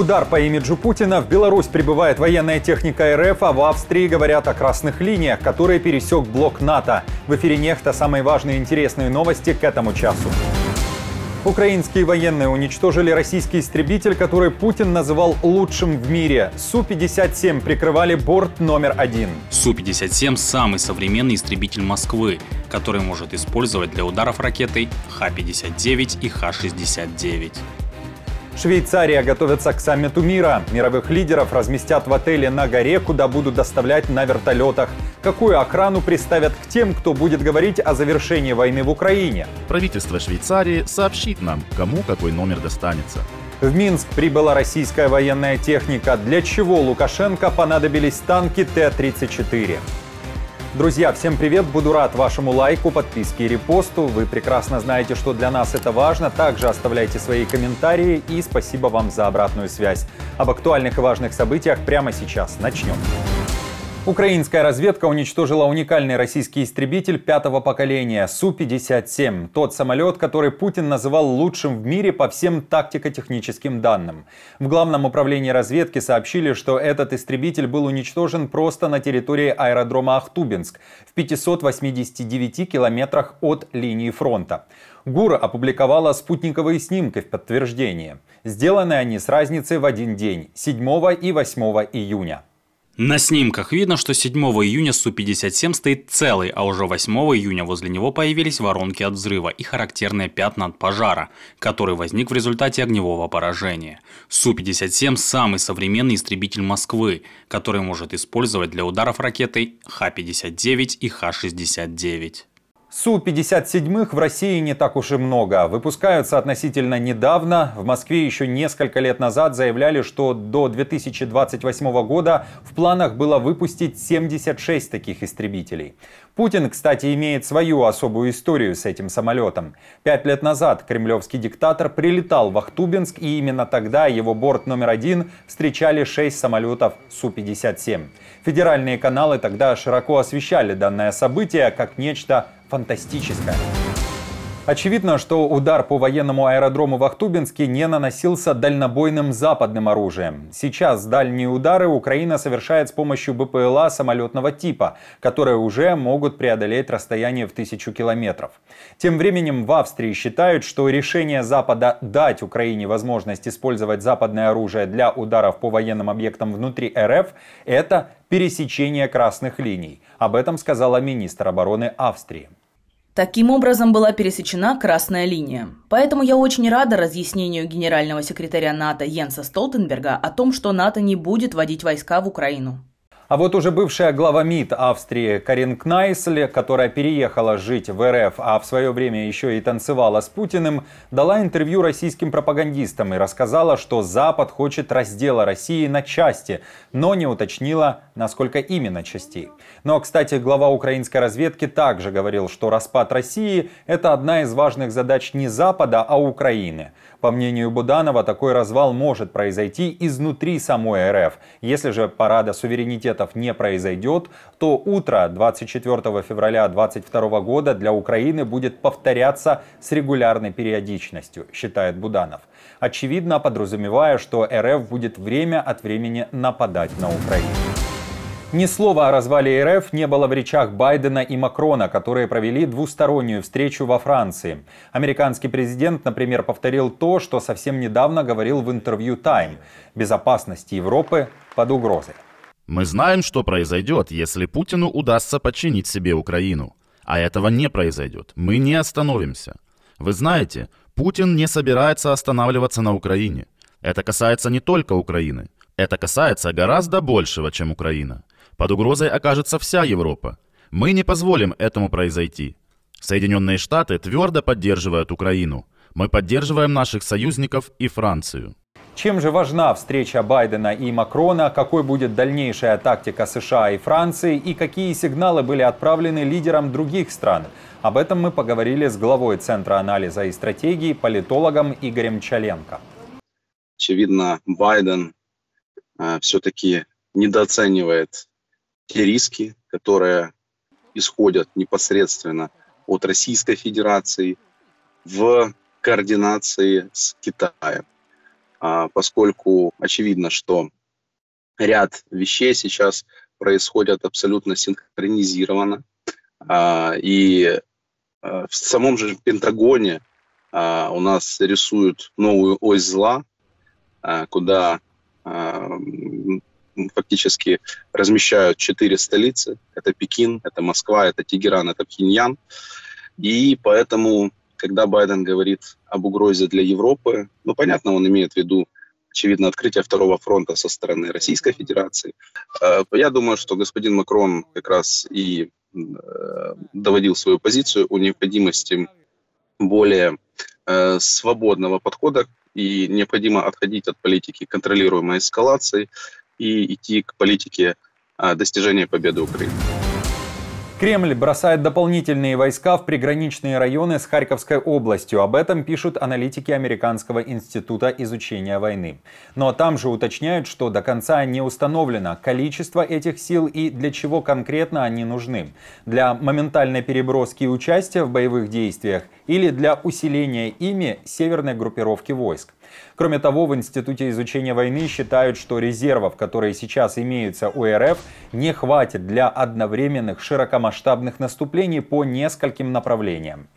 Удар по имиджу Путина. В Беларусь прибывает военная техника РФ, а в Австрии говорят о красных линиях, которые пересек блок НАТО. В эфире «Нехта» самые важные и интересные новости к этому часу. Украинские военные уничтожили российский истребитель, который Путин называл лучшим в мире. Су-57 прикрывали борт номер 1. Су-57 – самый современный истребитель Москвы, который может использовать для ударов ракетой Х-59 и Х-69. Швейцария готовится к саммиту мира. Мировых лидеров разместят в отеле на горе, куда будут доставлять на вертолетах. Какую охрану приставят к тем, кто будет говорить о завершении войны в Украине? Правительство Швейцарии сообщит нам, кому какой номер достанется. В Минск прибыла российская военная техника. Для чего Лукашенко понадобились танки Т-34? Друзья, всем привет! Буду рад вашему лайку, подписке и репосту. Вы прекрасно знаете, что для нас это важно. Также оставляйте свои комментарии и спасибо вам за обратную связь. Об актуальных и важных событиях прямо сейчас. Начнем. Украинская разведка уничтожила уникальный российский истребитель пятого поколения Су-57. Тот самолет, который Путин называл лучшим в мире по всем тактико-техническим данным. В Главном управлении разведки сообщили, что этот истребитель был уничтожен просто на территории аэродрома Ахтубинск в 589 километрах от линии фронта. ГУР опубликовала спутниковые снимки в подтверждение. Сделаны они с разницей в один день – 7 и 8 июня. На снимках видно, что 7 июня Су-57 стоит целый, а уже 8 июня возле него появились воронки от взрыва и характерные пятна от пожара, который возник в результате огневого поражения. Су-57 – самый современный истребитель Москвы, который может использовать для ударов ракетой Х-59 и Х-69. Су-57 в России не так уж и много. Выпускаются относительно недавно. В Москве еще несколько лет назад заявляли, что до 2028 года в планах было выпустить 76 таких истребителей. Путин, кстати, имеет свою особую историю с этим самолетом. 5 лет назад кремлевский диктатор прилетал в Ахтубинск, и именно тогда его борт номер 1 встречали 6 самолетов Су-57. Федеральные каналы тогда широко освещали данное событие как нечто фантастическое. Очевидно, что удар по военному аэродрому в Ахтубинске не наносился дальнобойным западным оружием. Сейчас дальние удары Украина совершает с помощью БПЛА самолетного типа, которые уже могут преодолеть расстояние в 1000 километров. Тем временем в Австрии считают, что решение Запада дать Украине возможность использовать западное оружие для ударов по военным объектам внутри РФ – это пересечение красных линий. Об этом сказала министр обороны Австрии. Таким образом была пересечена красная линия. Поэтому я очень рада разъяснению генерального секретаря НАТО Йенса Столтенберга о том, что НАТО не будет вводить войска в Украину. А вот уже бывшая глава МИД Австрии Карин Кнайсель, которая переехала жить в РФ, а в свое время еще и танцевала с Путиным, дала интервью российским пропагандистам и рассказала, что Запад хочет раздела России на части, но не уточнила, насколько именно частей. Но, кстати, глава украинской разведки также говорил, что распад России – это одна из важных задач не Запада, а Украины. По мнению Буданова, такой развал может произойти изнутри самой РФ. Если же парада суверенитетов не произойдет, то утро 24 февраля 2022 года для Украины будет повторяться с регулярной периодичностью, считает Буданов. Очевидно, подразумевая, что РФ будет время от времени нападать на Украину. Ни слова о развале РФ не было в речах Байдена и Макрона, которые провели двустороннюю встречу во Франции. Американский президент, например, повторил то, что совсем недавно говорил в интервью Time. Безопасность Европы под угрозой. Мы знаем, что произойдет, если Путину удастся подчинить себе Украину. А этого не произойдет. Мы не остановимся. Вы знаете, Путин не собирается останавливаться на Украине. Это касается не только Украины. Это касается гораздо большего, чем Украина. Под угрозой окажется вся Европа. Мы не позволим этому произойти. Соединенные Штаты твердо поддерживают Украину. Мы поддерживаем наших союзников и Францию. Чем же важна встреча Байдена и Макрона, какой будет дальнейшая тактика США и Франции и какие сигналы были отправлены лидерам других стран? Об этом мы поговорили с главой Центра анализа и стратегии, политологом Игорем Чаленко. Очевидно, Байден все-таки недооценивает те риски, которые исходят непосредственно от Российской Федерации в координации с Китаем. поскольку очевидно, что ряд вещей сейчас происходят абсолютно синхронизированно. И в самом же Пентагоне у нас рисуют новую ось зла, куда фактически размещают 4 столицы. Это Пекин, это Москва, это Тегеран, это Пхеньян. И поэтому, когда Байден говорит об угрозе для Европы, ну, понятно, он имеет в виду, очевидно, открытие второго фронта со стороны Российской Федерации. Я думаю, что господин Макрон как раз и доводил свою позицию о необходимости более свободного подхода, и необходимо отходить от политики контролируемой эскалации и идти к политике достижения победы Украины. Кремль бросает дополнительные войска в приграничные районы с Харьковской областью. Об этом пишут аналитики Американского института изучения войны. Но там же уточняют, что до конца не установлено количество этих сил и для чего конкретно они нужны. Для моментальной переброски и участия в боевых действиях или для усиления ими северной группировки войск. Кроме того, в Институте изучения войны считают, что резервов, которые сейчас имеются у РФ, не хватит для одновременных широкомасштабных наступлений по нескольким направлениям.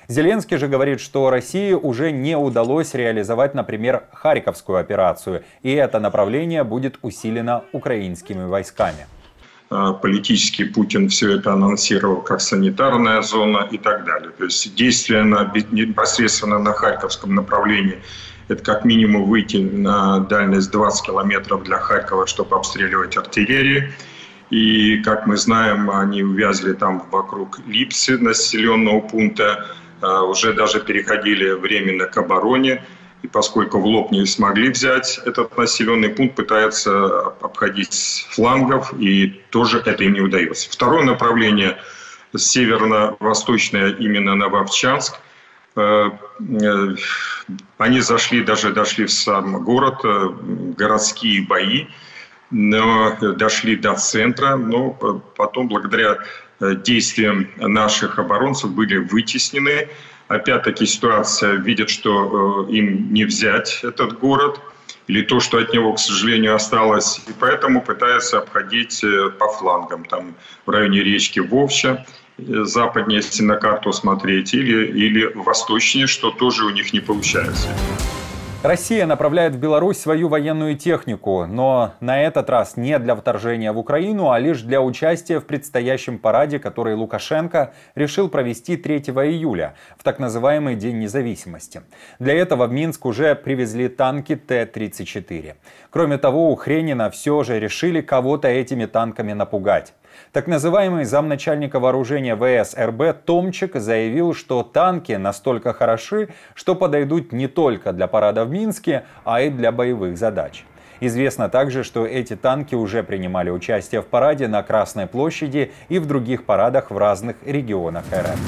Зеленский же говорит, что России уже не удалось реализовать, например, Харьковскую операцию, и это направление будет усилено украинскими войсками. Политически Путин все это анонсировал как санитарная зона и так далее. То есть действия непосредственно на Харьковском направлении – это как минимум выйти на дальность 20 километров для Харькова, чтобы обстреливать артиллерию. И, как мы знаем, они увязли там вокруг Липсы, населенного пункта, уже даже переходили временно к обороне. И поскольку в лоб не смогли взять этот населенный пункт, пытаются обходить с флангов, и тоже это им не удается. Второе направление, северно-восточное, именно на Вовчанск. Они дошли в сам город, городские бои, но дошли до центра, но потом благодаря действиям наших оборонцев были вытеснены. Опять-таки ситуация видит, что им не взять этот город, или то, что от него, к сожалению, осталось, и поэтому пытаются обходить по флангам, там в районе речки Вовча, западнее, если на карту смотреть, или восточнее, что тоже у них не получается. Россия направляет в Беларусь свою военную технику, но на этот раз не для вторжения в Украину, а лишь для участия в предстоящем параде, который Лукашенко решил провести 3 июля, в так называемый День независимости. Для этого в Минск уже привезли танки Т-34. Кроме того, у Хренина все же решили кого-то этими танками напугать. Так называемый замначальника вооружения ВС РБ Томчик заявил, что танки настолько хороши, что подойдут не только для парада в Минске, а и для боевых задач. Известно также, что эти танки уже принимали участие в параде на Красной площади и в других парадах в разных регионах РФ.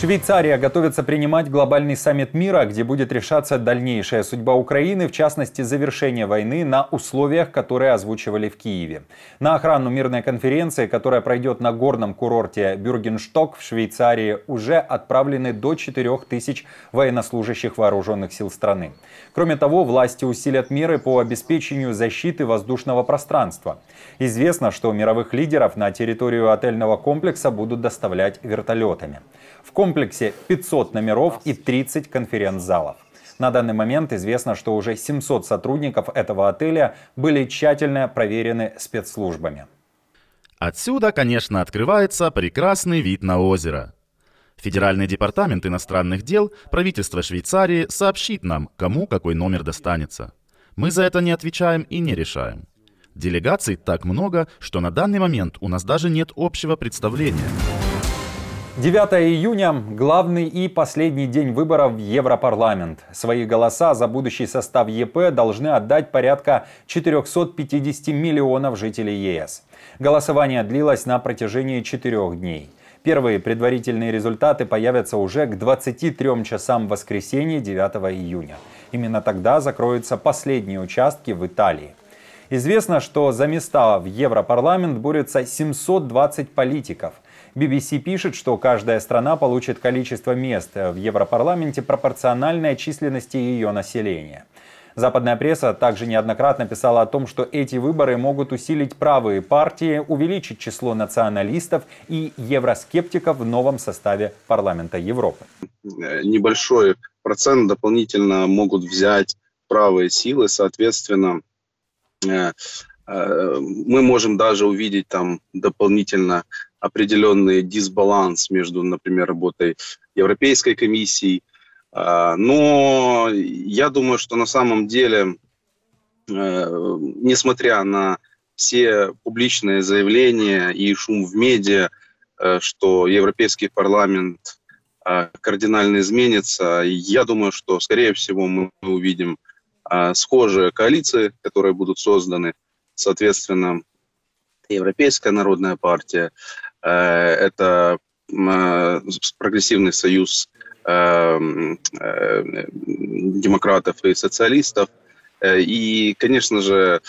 Швейцария готовится принимать глобальный саммит мира, где будет решаться дальнейшая судьба Украины, в частности, завершение войны на условиях, которые озвучивали в Киеве. На охрану мирной конференции, которая пройдет на горном курорте Бюргеншток в Швейцарии, уже отправлены до 4000 военнослужащих вооруженных сил страны. Кроме того, власти усилят меры по обеспечению защиты воздушного пространства. Известно, что мировых лидеров на территорию отельного комплекса будут доставлять вертолетами. В комплексе 500 номеров и 30 конференц-залов. На данный момент известно, что уже 700 сотрудников этого отеля были тщательно проверены спецслужбами. Отсюда, конечно, открывается прекрасный вид на озеро. Федеральный департамент иностранных дел правительства Швейцарии сообщит нам, кому какой номер достанется. Мы за это не отвечаем и не решаем. Делегаций так много, что на данный момент у нас даже нет общего представления. 9 июня – главный и последний день выборов в Европарламент. Свои голоса за будущий состав ЕП должны отдать порядка 450 миллионов жителей ЕС. Голосование длилось на протяжении 4 дней. Первые предварительные результаты появятся уже к 23 часам в воскресенье 9 июня. Именно тогда закроются последние участки в Италии. Известно, что за места в Европарламент борются 720 политиков. BBC пишет, что каждая страна получит количество мест в Европарламенте пропорциональное численности ее населения. Западная пресса также неоднократно писала о том, что эти выборы могут усилить правые партии, увеличить число националистов и евроскептиков в новом составе парламента Европы. Небольшой процент дополнительно могут взять правые силы, соответственно, мы можем даже увидеть там дополнительно определенный дисбаланс между, например, работой Европейской комиссии. Но я думаю, что на самом деле, несмотря на все публичные заявления и шум в медиа, что Европейский парламент кардинально изменится, я думаю, что, скорее всего, мы увидим схожие коалиции, которые будут созданы. Соответственно, Европейская народная партия, это прогрессивный союз демократов и социалистов. И, конечно же,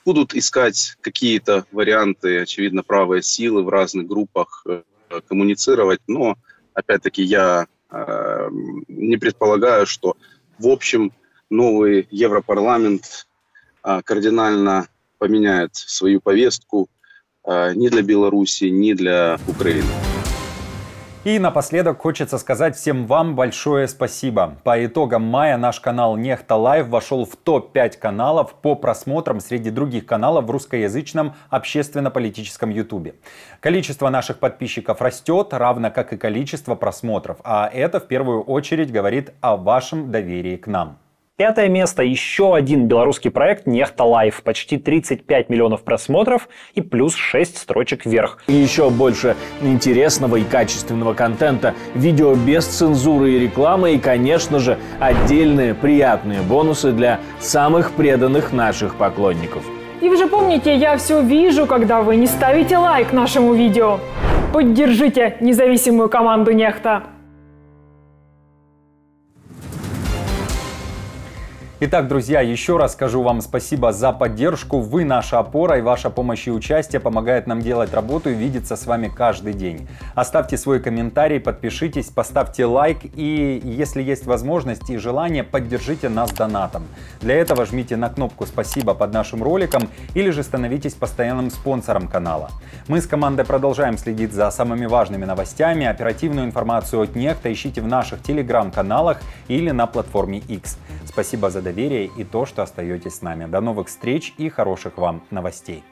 будут искать какие-то варианты, очевидно, правые силы в разных группах коммуницировать. Но, опять-таки, я не предполагаю, что, в общем, новый Европарламент кардинально поменяет свою повестку ни для Беларуси, ни для Украины. И напоследок хочется сказать всем вам большое спасибо. По итогам мая наш канал Нехта Лайв вошел в топ-5 каналов по просмотрам среди других каналов в русскоязычном общественно-политическом ютубе. Количество наших подписчиков растет, равно как и количество просмотров. А это в первую очередь говорит о вашем доверии к нам. 5-е место. Еще один белорусский проект Нехта Лайв. Почти 35 миллионов просмотров и плюс 6 строчек вверх. И еще больше интересного и качественного контента, видео без цензуры и рекламы и, конечно же, отдельные приятные бонусы для самых преданных наших поклонников. И вы же помните, я все вижу, когда вы не ставите лайк нашему видео. Поддержите независимую команду Нехта. Итак, друзья, еще раз скажу вам спасибо за поддержку. Вы наша опора, и ваша помощь и участие помогает нам делать работу и видеться с вами каждый день. Оставьте свой комментарий, подпишитесь, поставьте лайк и, если есть возможность и желание, поддержите нас донатом. Для этого жмите на кнопку «Спасибо» под нашим роликом или же становитесь постоянным спонсором канала. Мы с командой продолжаем следить за самыми важными новостями. Оперативную информацию от Нехта ищите в наших телеграм-каналах или на платформе X. Спасибо за доверие и то, что остаетесь с нами. До новых встреч и хороших вам новостей.